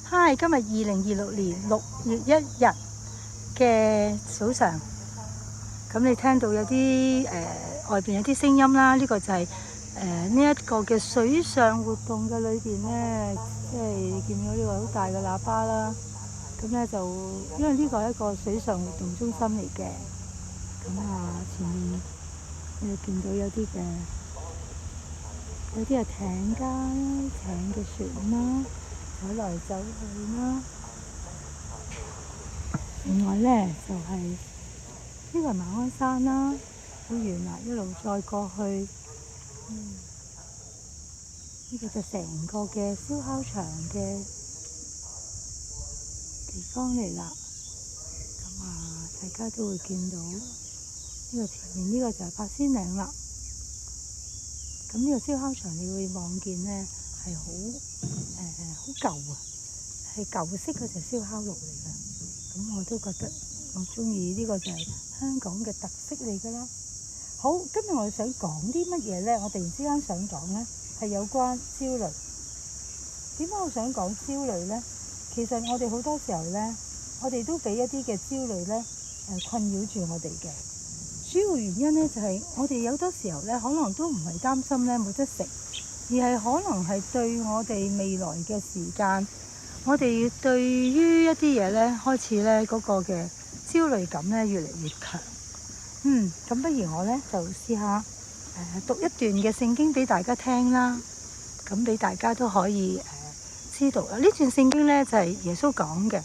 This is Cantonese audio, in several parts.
Hi，今日2026年6月1日嘅早上，咁你聽到有啲外邊有啲聲音啦，呢個就係呢一個嘅水上活動嘅裏邊咧，即係見到呢個好大嘅喇叭啦。咁咧就因為呢個係一個水上活動中心嚟嘅，咁前面你見到有啲係艇家艇嘅船啦，走來走去啦。另外咧就係呢個馬鞍山啦，好遠啦，一路再過去，呢個就成個嘅燒烤場嘅地方嚟啦。咁大家都會見到呢個前面呢個就係八仙嶺啦。咁呢個燒烤場你會望見呢係好舊啊，係舊式嗰隻燒烤爐嚟嘅。咁我都覺得我中意呢個就係香港嘅特色嚟㗎啦。好，今日我想講啲乜嘢呢？我突然之間想講呢係有關焦慮。點解我想講焦慮呢？其實我哋好多時候呢，我哋都俾一啲嘅焦慮呢困擾住我哋嘅。主要原因呢，就係我哋有多時候呢，可能都唔係擔心呢冇得食，而係可能係對我哋未來嘅時間，我哋對於一啲嘢呢，開始呢嗰個嘅焦慮感呢越嚟越強。咁不如我呢就試下讀一段嘅聖經俾大家聽啦，咁俾大家都可以知道啦。呢段聖經呢，就係耶穌講嘅。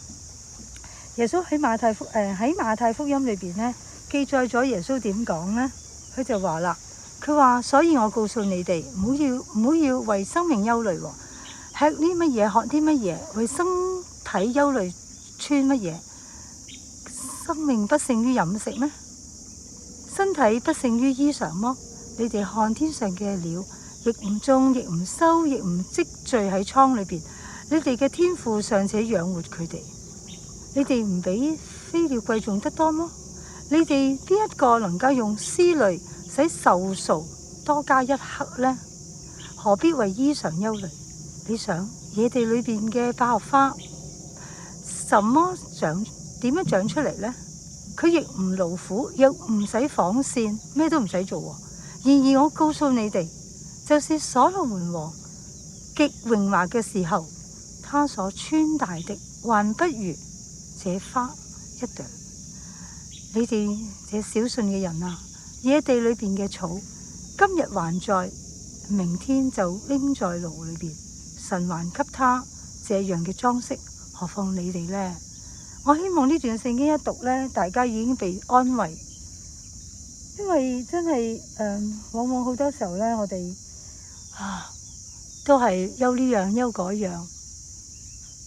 耶穌喺馬太福音裏邊呢，記載咗耶穌點講呢？佢就話啦，佢話所以我告訴你哋，唔好要為生命憂慮喎，吃啲乜嘢，喝啲乜嘢，為身體憂慮穿乜嘢？生命不勝於飲食咩？身體不勝於衣裳麼？你哋看天上嘅鳥，亦唔種，亦唔收，亦唔積聚喺倉裏邊，你哋嘅天父尚且養活佢哋，你哋唔比飛鳥貴重得多麼？你哋邊一個能夠用思慮使壽數多加一刻呢？何必為衣裳憂慮？你想野地裏邊嘅百合花，點樣長出嚟呢？佢亦唔勞苦，又唔使紡線，咩都唔使做。然而我告訴你哋，就是所羅門王極榮華嘅時候，他所穿戴的還不如這花一朵。你哋這小信嘅人啊，野地裏邊嘅草，今日還在，明天就拎在爐裏邊。神還給他這樣嘅裝飾，何況你哋呢？我希望呢段聖經一讀呢，大家已經被安慰，因為真係往往好多時候呢，我哋都係憂呢樣憂嗰樣，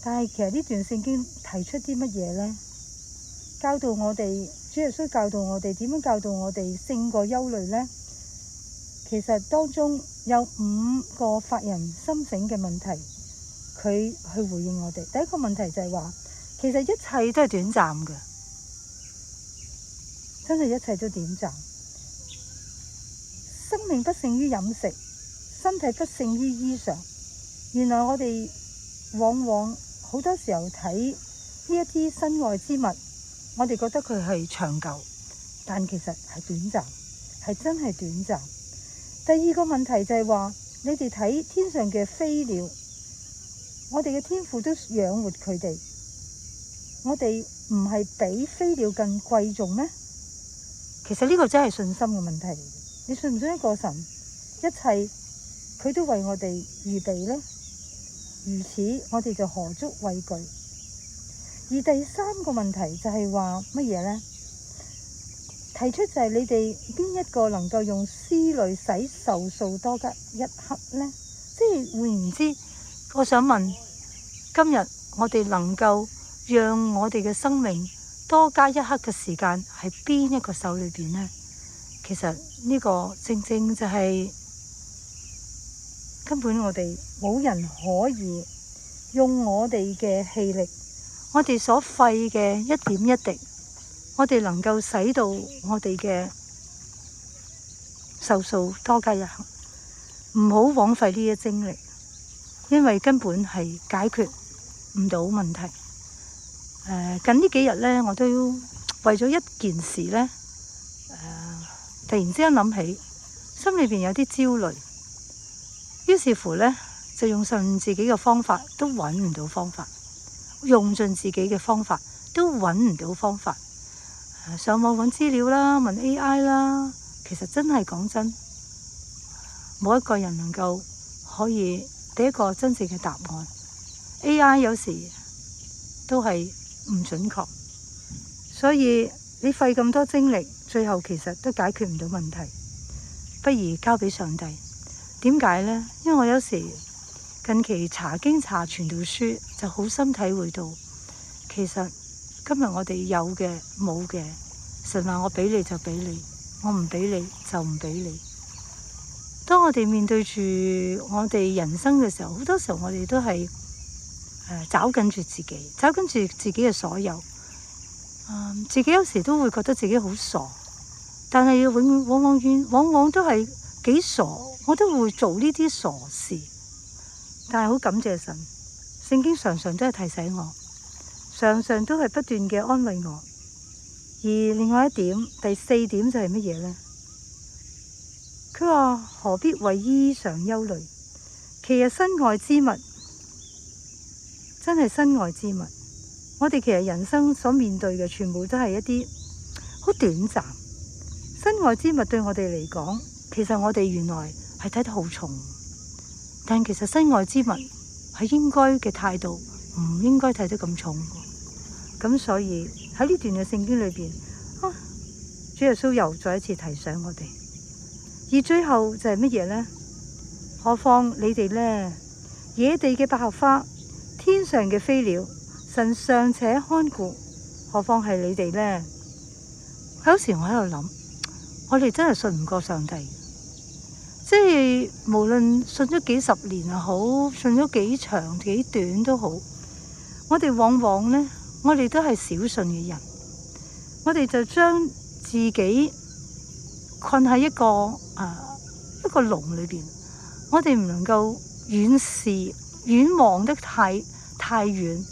但係其實呢段聖經提出啲乜嘢呢？教導我哋，主耶穌教導我哋點樣教導我哋勝過憂慮呢？其實當中有5個發人深省嘅問題，佢去回應我哋。第一個問題就係話，其實一切都係短暫嘅，真係一切都短暫。生命不勝於飲食，身體不勝於衣裳。原來我哋往往好多時候睇呢一啲身外之物，我哋覺得佢係長久，但其實係短暫，係真係短暫。第二個問題就係話，你哋睇天上嘅飛鳥，我哋嘅天父都養活佢哋，我哋唔係比飛鳥更貴重咩？其實呢個真係信心嘅問題嚟嘅。你信唔信一個神，一切佢都為我哋預備呢？如此我哋就何足畏懼？而第三個問題就係話乜嘢呢？提出就係你哋邊一個能夠用思慮使壽數多加一刻呢？即係換言之，我想問，今日我哋能夠讓我哋嘅生命多加一刻嘅時間喺邊一個手裏邊呢？其實呢個正正就係根本我哋冇人可以用我哋嘅氣力，我哋所費嘅一點一滴，我哋能夠使到我哋嘅壽數多加一刻，唔好枉費呢啲精力，因為根本係解決唔到問題。近呢幾日呢，我都為咗一件事呢，突然之間諗起，心裏邊有啲焦慮，於是乎呢，就用盡自己嘅方法都揾唔到方法，用盡自己嘅方法都揾唔到方法。上網揾資料啦，問 AI 啦，其實真係講真，冇一個人能夠可以俾一個真正嘅答案。AI 有時都係唔準確，所以你費咁多精力，最後其實都解決唔到問題，不如交俾上帝。點解呢？因為我有時近期查經查傳道書，就好深體會到，其實今日我哋有嘅冇嘅，神話我俾你就俾你，我唔俾你就唔俾你。當我哋面對住我哋人生嘅時候，好多時候我哋都係找緊住自己，找緊住自己嘅所有。自己有時都會覺得自己好傻，但係往往都係幾傻，我都會做呢啲傻事。但係好感謝神，聖經常常都係提醒我，常常都係不斷嘅安慰我。而另外一點，第4點就係乜嘢呢？佢話何必為衣裳憂慮？其實身外之物，真係身外之物。我哋其實人生所面對嘅全部都係一啲好短暫。身外之物對我哋嚟講，其實我哋原來係睇得好重，但其實身外之物係應該嘅態度，唔應該睇得咁重。咁所以喺呢段嘅聖經裏邊，主耶穌又再一次提醒我哋。而最後就係乜嘢呢？何況你哋呢？野地嘅百合花，天上嘅飛鳥，神尚且看顧，何況係你哋呢？有時我喺度諗，我哋真係信唔過上帝。即係無論信咗幾十年又好，信咗幾長幾短都好，我哋往往呢，我哋都係小信嘅人，我哋就將自己困喺一個籠裏邊，我哋唔能夠遠望得太遠，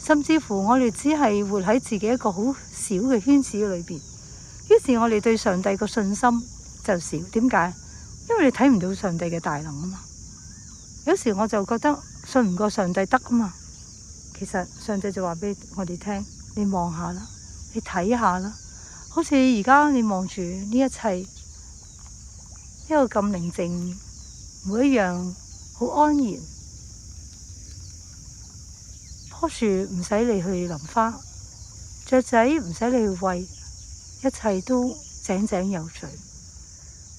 甚至乎我哋只係活喺自己一個好小嘅圈子裏邊。於是我哋對上帝個信心就少。點解？因為你睇唔到上帝嘅大能啊嘛。有時我就覺得信唔過上帝得啊嘛。其實上帝就話俾我哋聽，你望下啦，你睇下啦，好似而家你望住呢一切，一個咁寧靜，每一樣好安然。棵樹唔使你去淋花，雀仔唔使你去餵，一切都井井有序。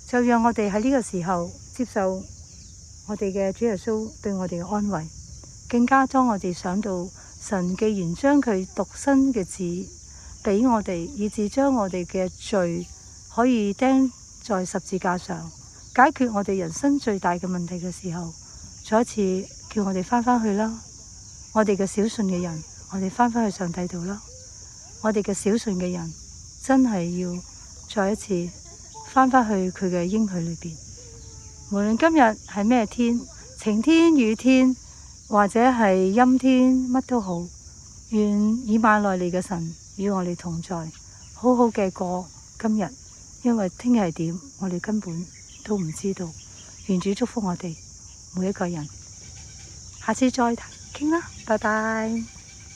就讓我哋喺呢個時候接受我哋嘅主耶穌對我哋嘅安慰，更加當我哋想到神既然將佢獨生嘅子俾我哋，以致將我哋嘅罪可以釘在十字架上，解決我哋人生最大嘅問題嘅時候，再一次叫我哋翻返去啦。我哋嘅小信嘅人，我哋翻返去上帝度啦。我哋嘅小信嘅人，真係要再一次翻返去佢嘅應許裏邊。無論今日係咩天，晴天、雨天，或者係陰天，乜都好，願以馬內利嘅神與我哋同在，好好嘅過今日。因為聽日係點，我哋根本都唔知道。願主祝福我哋每一個人。下次再傾啦，拜拜。